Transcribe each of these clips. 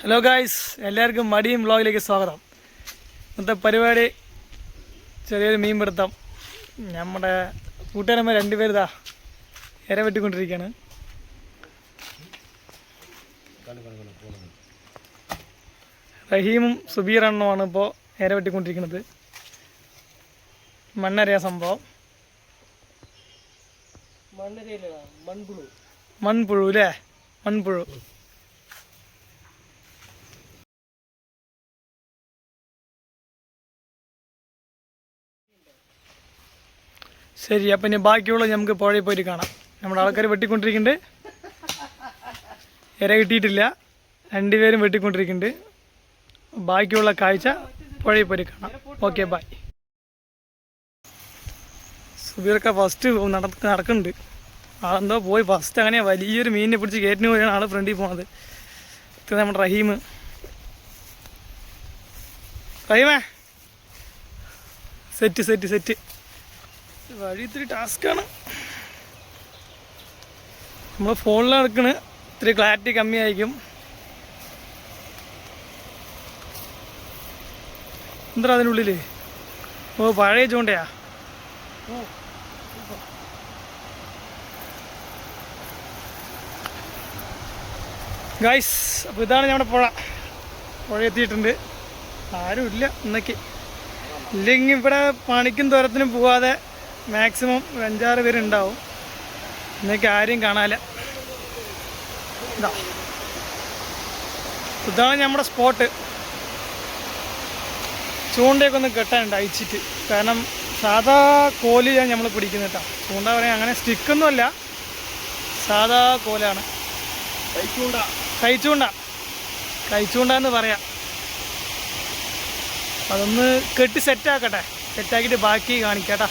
Hello guys, എല്ലാവർക്കും മടിയും വ്ളോഗിലേക്ക് സ്വാഗതം. ഇന്നത്തെ പരിപാടി ചെറിയൊരു മീൻ പിടുത്തം. നമ്മുടെ കൂട്ടുകാരന്മാർ രണ്ടുപേർ ഇര വെട്ടിക്കൊണ്ടിരിക്കുകയാണ്. റഹീമും സുബീറണ്ണുമാണ് ഇപ്പോൾ ഇര വെട്ടിക്കൊണ്ടിരിക്കുന്നത്. മണ്ണരയ സംഭവം, മൺപുഴു അല്ലേ? മൺപുഴു. ശരി, അപ്പം ഇനി ബാക്കിയുള്ള നമുക്ക് പുഴയിൽ പോയിട്ട് കാണാം. നമ്മുടെ ആൾക്കാർ വെട്ടിക്കൊണ്ടിരിക്കുന്നുണ്ട്. ഇര കിട്ടിയിട്ടില്ല, രണ്ടുപേരും വെട്ടിക്കൊണ്ടിരിക്കുന്നുണ്ട്. ബാക്കിയുള്ള കാഴ്ച പുഴയിൽ പോയിട്ട് കാണാം. Okay, by. സുബീറൊക്കെ ഫസ്റ്റ് നടക്കുന്നുണ്ട്. ആളെന്തോ പോയി ഫസ്റ്റ് അങ്ങനെ വലിയൊരു മീനിനെ പിടിച്ച് കയറ്റിന് പോയാണ് ആൾ ഫ്രണ്ടിൽ പോകുന്നത്. ഇത് നമ്മുടെ റഹീമേ, സെറ്റ് വഴി ഇത്തിരി ടാസ്ക്കാണ്. നമ്മൾ ഫോണിൽ നടക്കണ്, ഇത്തിരി ക്ലാരിറ്റി കമ്മിയായിരിക്കും. എന്താ അതിനുള്ളിൽ? ഓ, പഴയ ചൂണ്ടയാ. ഗൈസ്, അപ്പോൾ ഇതാണ് നമ്മുടെ പുഴ എത്തിയിട്ടുണ്ട്. ആരും ഇല്ല ഇന്നേക്ക്. ഇല്ലെങ്കിൽ ഇവിടെ പണിക്കും തുരത്തിനും പോവാതെ മാക്സിമം 5-6 പേരുണ്ടാവും. ഇന്നേക്ക് ആരെയും കാണാനില്ല. ഇതാണ് നമ്മുടെ സ്പോട്ട്. ചൂണ്ടയൊക്കെ ഒന്ന് കെട്ടാനുണ്ട് അയച്ചിട്ട്. കാരണം സാധാ കോലിലാണ് നമ്മൾ പിടിക്കുന്നത് കേട്ടോ. ചൂണ്ട പറയാൻ അങ്ങനെ സ്റ്റിക്കൊന്നുമല്ല, സാധാ കോലാണ്. കൈച്ചൂണ്ട എന്ന് പറയാം. അതൊന്ന് കെട്ടി സെറ്റാക്കിയിട്ട് ബാക്കി കാണിക്കാട്ടാ.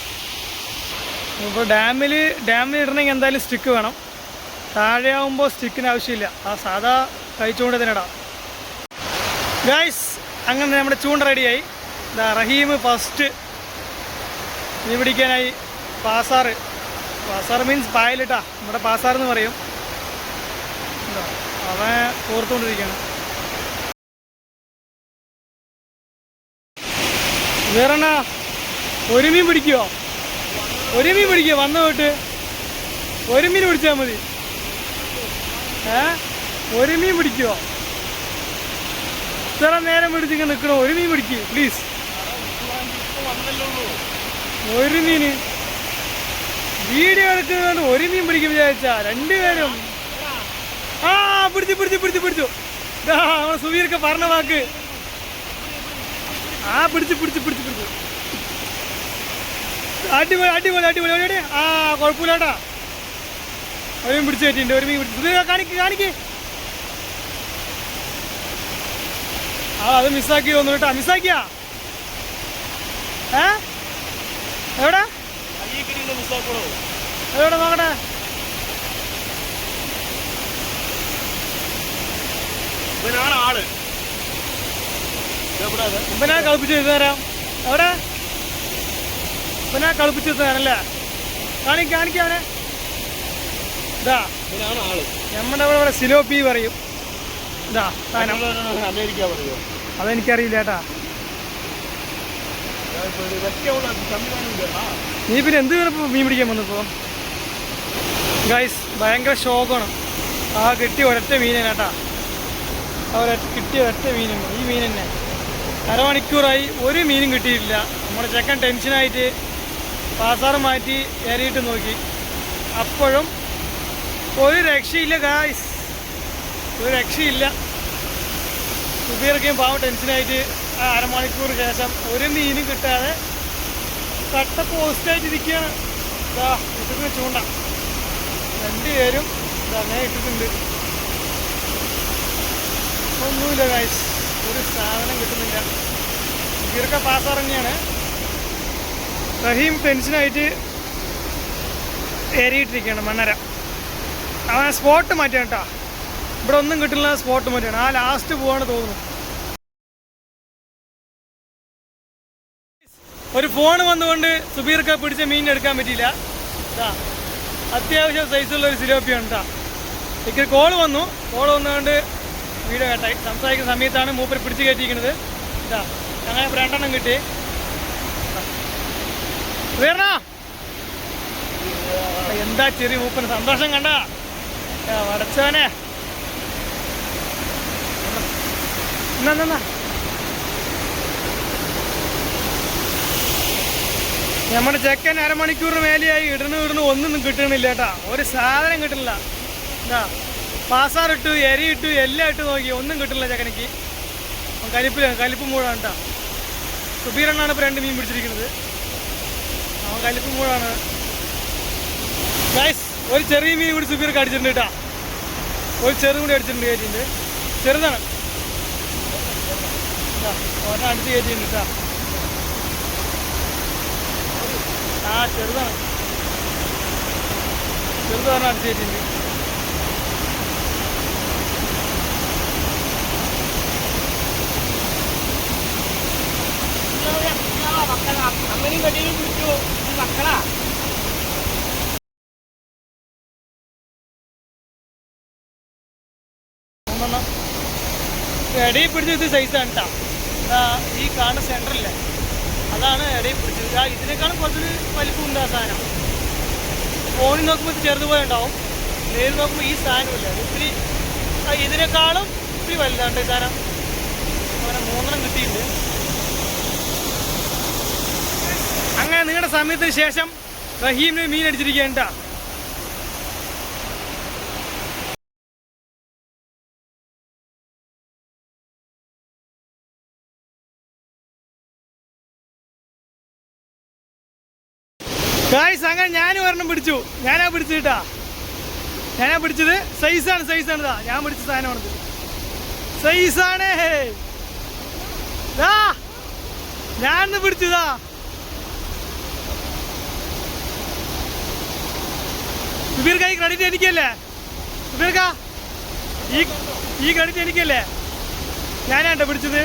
ഇപ്പോൾ ഡാമിൽ ഇടണമെങ്കിൽ എന്തായാലും സ്റ്റിക്ക് വേണം. താഴെ ആകുമ്പോൾ സ്റ്റിക്കിന് ആവശ്യമില്ല, ആ സാധാ കൈച്ചൂണ്ട തന്നെ ഇടാം. ഗൈസ്, അങ്ങനെ നമ്മുടെ ചൂണ്ട റെഡിയായി. റഹീം ഫസ്റ്റ് മീൻ പിടിക്കാനായി പാസാർ മീൻസ് പായലിട്ടാ, നമ്മുടെ പാസാർ എന്ന് പറയും. അവൻ കോർത്തുകൊണ്ടിരിക്കുകയാണ്. വേറെണ്ണ ഒരു മീൻ പിടിക്കുമോ? വന്നു പോയിട്ട് ഒരു മീൻ പിടിച്ചാൽ മതി. ഒരു മീൻ പിടിക്കുമോ? ഇത്ര നേരം പിടിച്ചിങ്ങനെ നിൽക്കണോ? ഒരു മീൻ പിടിക്കുക പ്ലീസ്. ഒരു മീൻ വീഡിയോ എടുക്കുന്നതുകൊണ്ട് ഒരു മീൻ പിടിക്കും വിചാരിച്ചാ രണ്ടുപേരും. പിടിച്ചു. സുബീർക്ക് പറഞ്ഞ വാക്ക്. പിടിച്ചു. അടിപൊളി. കുഴപ്പമില്ലാട്ടാ. ഒരു മീൻ പിടിച്ചു കയറ്റിണ്ട്. ഒരു മീൻ പിടിച്ചു. കാണിക്ക്. അത് മിസ്സാക്കി തോന്നുന്നു കേട്ടാ. മിസ്സാക്കിയാ? എവിടെ നോക്കട്ടെ. ഇവനാ കളിപ്പിച്ച് തരാം. എവിടെ ഇവനാ കളിപ്പിച്ച് തരാനല്ലേ? കാണിക്കാവനെ. ഇതാ നമ്മുടെ ഇവിടെ സിലോപ്പി പറയും. ഇതാ അതെനിക്കറിയില്ല ചേട്ടാ. നീ പിന്നെ എന്ത് മീൻ പിടിക്കാൻ വന്നപ്പോ? ഗൈസ്, ഭയങ്കര ഷോക്കാണ്. കിട്ടിയ ഒരൊറ്റ മീനെ കേട്ടാ. കിട്ടിയ ഒരൊറ്റ മീനുണ്ട്. ഈ മീൻ തന്നെ അരമണിക്കൂറായി ഒരു മീനും കിട്ടിയിട്ടില്ല. നമ്മുടെ ചെക്കൻ ടെൻഷനായിട്ട് പാസാറ് മാറ്റി ഏറിയിട്ട് നോക്കി. അപ്പോഴും ഒരു രക്ഷയില്ല ഗായ്സ്, ഒരു രക്ഷയില്ല. സുബീറൊക്കെയും പാവം ടെൻഷനായിട്ട് അരമണിക്കൂർ ശേഷം ഒരു മീനും കിട്ടാതെ കട്ട പോസ്റ്റായിട്ട് ഇരിക്കുകയാണ്. ഇട്ടിട്ട് ചൂണ്ട രണ്ടുപേരും അങ്ങനെ ഇട്ടിട്ടുണ്ട്. ഒന്നുമില്ല ഗായ്സ്, ഒരു സാധനം കിട്ടുന്നില്ല. സുബീറൊക്കെ പാസാറങ്ങിയാണ്. റഹീം ടെൻഷനായിട്ട് ഏറിയിട്ടിരിക്കുകയാണ് മണ്ണര. അവൻ സ്പോട്ട് മാറ്റിയാണ് കേട്ടോ. ഇവിടെ ഒന്നും കിട്ടില്ല, സ്പോട്ട് മാറ്റിയാണ്. ആ ലാസ്റ്റ് പോവാണ് തോന്നുന്നു. ഒരു ഫോൺ വന്നുകൊണ്ട് സുബീർക്ക് പിടിച്ച മീൻ എടുക്കാൻ പറ്റിയില്ല. അത്യാവശ്യം സൈസുള്ള ഒരു സിലോപ്പിയാണ് കേട്ടോ. എനിക്ക് കോള് വന്നുകൊണ്ട് വീഡിയോ കേട്ടായി സംസാരിക്കുന്ന സമയത്താണ് മൂപ്പർ പിടിച്ച് കയറ്റിയിരിക്കുന്നത്. ഇതാ അങ്ങനെ 2 കിട്ടി. വേറ എന്താ ചെറിയ മൂപ്പന് സന്തോഷം കണ്ട വടച്ചവനെ. എന്നാ നമ്മുടെ ചെക്കൻ അരമണിക്കൂറിന് മേലെയായി ഇടണു ഒന്നും കിട്ടണില്ല കേട്ടാ. ഒരു സാധനം കിട്ടണില്ല. എന്താ പാസാറിട്ടു, എരിയിട്ടു, എല്ലാം ഇട്ട് നോക്കി, ഒന്നും കിട്ടണില്ല ചെക്കനിക്ക്. കലിപ്പ് മൂടാണ് കേട്ടാ. സുബീറണ്ണാണ് ഇപ്പോൾ 2 മീൻ പിടിച്ചിരിക്കുന്നത്. അവൻ കലിപ്പ് മൂടാണ് ഗൈസ്. ഒരു ചെറിയ മീൻ കൂടി സുബീർക്ക് അടിച്ചിട്ടുണ്ട് കേട്ടാ. ഒരു ചെറുതും കൂടി അടിച്ചിട്ടുണ്ട്, കയറ്റിട്ടുണ്ട്. ചെറുതാണ് ഒരെണ്ണം അടിച്ച് കയറ്റിട്ടുണ്ട് കേട്ടാ. ചെറുതാണ്, പറഞ്ഞ അടിച്ച് കയറ്റിട്ടുണ്ട്. അങ്ങനെയും കടിയും പിടിച്ചു മക്കളാ. ഇടയിൽ പിടിച്ച് ഇത് സൈസാണ് കേട്ടോ. ഈ കാണുന്ന സെൻറ്ററില്ലേ അതാണ് ഇടയിൽ പിടിച്ചത്. ഇതിനേക്കാളും കുറച്ചൊരു വലിപ്പമുണ്ട് ആ സാധനം. ഫോണിൽ നോക്കുമ്പോൾ ഇത് ചെറുതുപോലെ ഉണ്ടാവും, നേരിൽ നോക്കുമ്പോൾ ഈ സാധനമില്ല ഒത്തിരി ഇതിനേക്കാളും ഒത്തിരി വലുതാണ് ഈ സാധനം. അങ്ങനെ 3 കിട്ടിയിട്ടുണ്ട്. അങ്ങനെ നിങ്ങളുടെ സമയത്തിന് ശേഷം റഹീമിന് മീൻ അടിച്ചിരിക്കുകയാണ് കേട്ടോ. ഗായ്സ് അങ്ങനെ ഞാനും ഒരെണ്ണം പിടിച്ചു. ഞാനാ പിടിച്ചു കേട്ടാ. ഞാനാ പിടിച്ചത്. സൈസാണ് ഇതാ ഞാൻ പിടിച്ച സാധനമാണത്. സൈസാണ്. ഞാനൊന്ന് പിടിച്ചതാ. സുബീർക്ക ഈ ക്രെഡിറ്റ് എനിക്കല്ലേ? സുബീർക്ക ഈ ക്രെഡിറ്റ് എനിക്കല്ലേ? ഞാനാട്ടോ പിടിച്ചത്.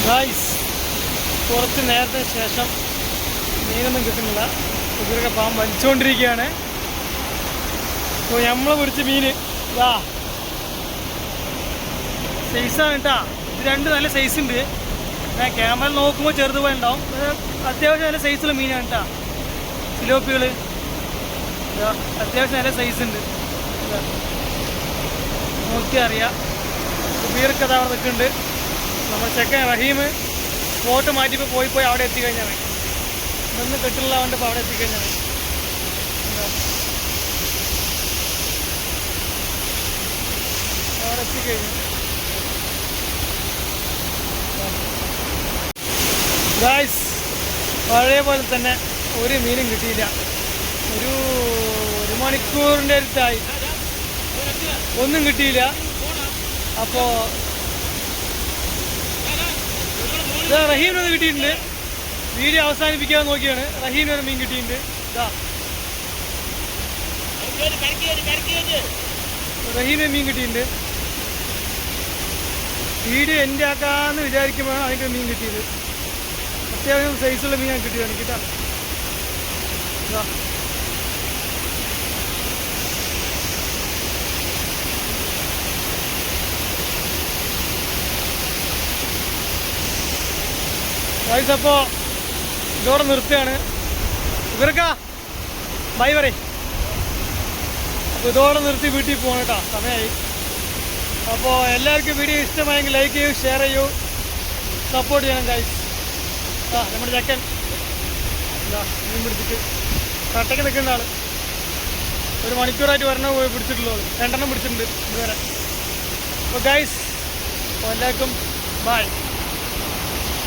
ഗായ്സ് കുറച്ച് നേരത്തിന് ശേഷം മീനൊന്നും കിട്ടുന്നില്ല. സുബീർക്ക പാമ്പ് വലിച്ചുകൊണ്ടിരിക്കുകയാണ്. അപ്പോൾ നമ്മൾ പിടിച്ച മീൻ ഇതാ സൈസാണ് കേട്ടാ. ഇത് 2 നല്ല സൈസ് ഉണ്ട്. ഞാൻ ക്യാമറയിൽ നോക്കുമ്പോൾ ചെറുതുപോലെ ഉണ്ടാവും. അത്യാവശ്യം നല്ല സൈസുള്ള മീനാണ് കേട്ടാ. സിലോപ്പികൾ അത്യാവശ്യം നല്ല സൈസ് ഉണ്ട്. നോക്കിയാൽ അറിയാം. സുബീർക്ക് അത് അവിടെ നിൽക്കുന്നുണ്ട്. നമ്മൾ ചെക്കൻ റഹീം സ്പോട്ട് മാറ്റിപ്പോൾ പോയി അവിടെ എത്തിക്കഴിഞ്ഞാൽ മതി. ഇതൊന്നും കിട്ടില്ല കൊണ്ട് ഇപ്പോൾ അവിടെ എത്തിക്കഴിഞ്ഞാൽ മതി. അവിടെ എത്തിക്കഴിഞ്ഞു ഗായ്സ്. പഴയ പോലെ തന്നെ ഒരു മീനും കിട്ടിയില്ല. ഒരു മണിക്കൂറിൻ്റെ അടുത്തായി ഒന്നും കിട്ടിയില്ല. അപ്പോൾ റഹീമിനൊന്ന് കിട്ടിയിട്ടുണ്ട്. വീഡിയോ അവസാനിപ്പിക്കാൻ നോക്കിയാണ്. റഹീമിനൊരു മീൻ കിട്ടിയിട്ടുണ്ട്. റഹീമിന് മീൻ കിട്ടിയിട്ടുണ്ട്. വീഡിയോ എൻ്റെ ആക്കാമെന്ന് വിചാരിക്കുമ്പോഴാണ് അതിൻ്റെ മീൻ കിട്ടിയത്. അത്യാവശ്യം സൈസുള്ള മീനാണ് കിട്ടിയത് എനിക്ക് കേട്ടോ. ഗായ്സ് അപ്പോൾ ഇതോടെ നിർത്തുകയാണ്. ഇവർക്കാ ബൈ പറയും. അപ്പോൾ ഇതോടെ നിർത്തി വീട്ടിൽ പോകണം കേട്ടോ, സമയമായി. അപ്പോൾ എല്ലാവർക്കും വീഡിയോ ഇഷ്ടമായെങ്കിൽ ലൈക്ക് ചെയ്യൂ, ഷെയർ ചെയ്യൂ, സപ്പോർട്ട് ചെയ്യണം ഗായ്സ്. നമ്മുടെ ചെക്കൻ മീൻ പിടിച്ചിട്ട് കട്ടയ്ക്ക് നിൽക്കുന്ന ആൾ 1 മണിക്കൂറായിട്ട് ഒരെണ്ണം പോയി പിടിച്ചിട്ടുള്ളൂ. 2 പിടിച്ചിട്ടുണ്ട് ഇതുവരെ. അപ്പോൾ ഗായ്സ് എല്ലാവർക്കും ബൈ.